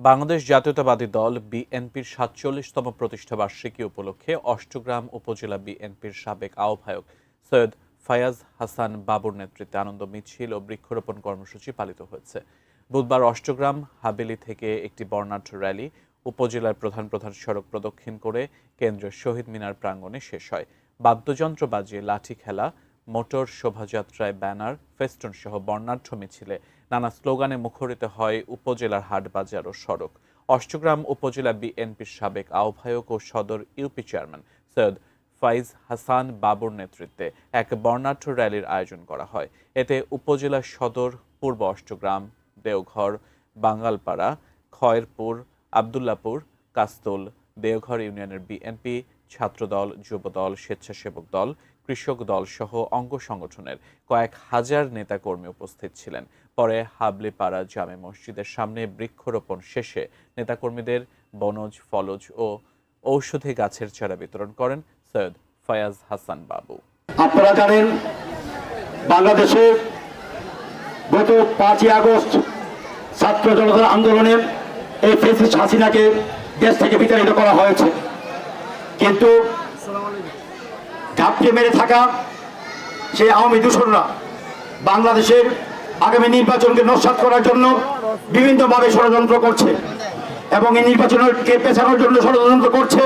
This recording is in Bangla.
বাংলাদেশ জাতীয়তাবাদী দল বিএনপির ৪৭তম প্রতিষ্ঠাবার্ষিকী উপলক্ষে অষ্টগ্রাম উপজেলা বিএনপির সাবেক আহ্বায়ক সৈয়দ ফায়াজ হাসান বাবুর নেতৃত্বে আনন্দ মিছিল ও বৃক্ষরোপণ কর্মসূচি পালিত হয়েছে। বুধবার অষ্টগ্রাম হাবেলী থেকে একটি বর্ণাঢ্য র্যালি উপজেলার প্রধান প্রধান সড়ক প্রদক্ষিণ করে কেন্দ্রের শহীদ মিনার প্রাঙ্গণে শেষ হয়। বাদ্যযন্ত্র বাজিয়ে লাঠি খেলা, মোটর শোভাযাত্রায় ব্যানার, ফেস্টুন সহ বর্ণাঢ্য মিছিলে নানা স্লোগানে মুখরিত হয় উপজেলার হাটবাজার ও সড়ক। অষ্টগ্রাম উপজেলা বিএনপির সাবেক আহ্বায়ক ও সদর ইউপি চেয়ারম্যান সৈয়দ ফাইজ হাসান বাবুর নেতৃত্বে এক বর্ণাঢ্য র্যালির আয়োজন করা হয়। এতে উপজেলা সদর, পূর্ব অষ্টগ্রাম, দেওঘর, বাঙ্গালপাড়া, খয়েরপুর, আবদুল্লাপুর, কাস্তল, দেওঘর ইউনিয়নের বিএনপি, ছাত্রদল, যুবদল, স্বেচ্ছাসেবক দল, কৃষক দল সহ অঙ্গ সংগঠনের কয়েক হাজার নেতাকর্মী উপস্থিত ছিলেন। পরে হাবলিপাড়া জামে মসজিদের সামনে বৃক্ষরোপণ শেষে নেতাকর্মীদের বনজ, ফলজ ও ঔষধি গাছের চারা বিতরণ করেন সৈয়দ ফায়াজ হাসান বাবু। আপনারা জানেন, বাংলাদেশে গত 5ই আগস্ট ছাত্র জনতার আন্দোলনে এই ফ্যাসিস্ট হাসিনাকে দেশ থেকে বিতাড়িত করা হয়েছে। কিন্তু ঘাপটি মেরে থাকা সেই আওয়ামী দূষণরা বাংলাদেশের আগামী নির্বাচনকে নস্যাৎ করার জন্য বিভিন্নভাবে ষড়যন্ত্র করছে এবং এই নির্বাচনকে পেছানোর জন্য ষড়যন্ত্র করছে।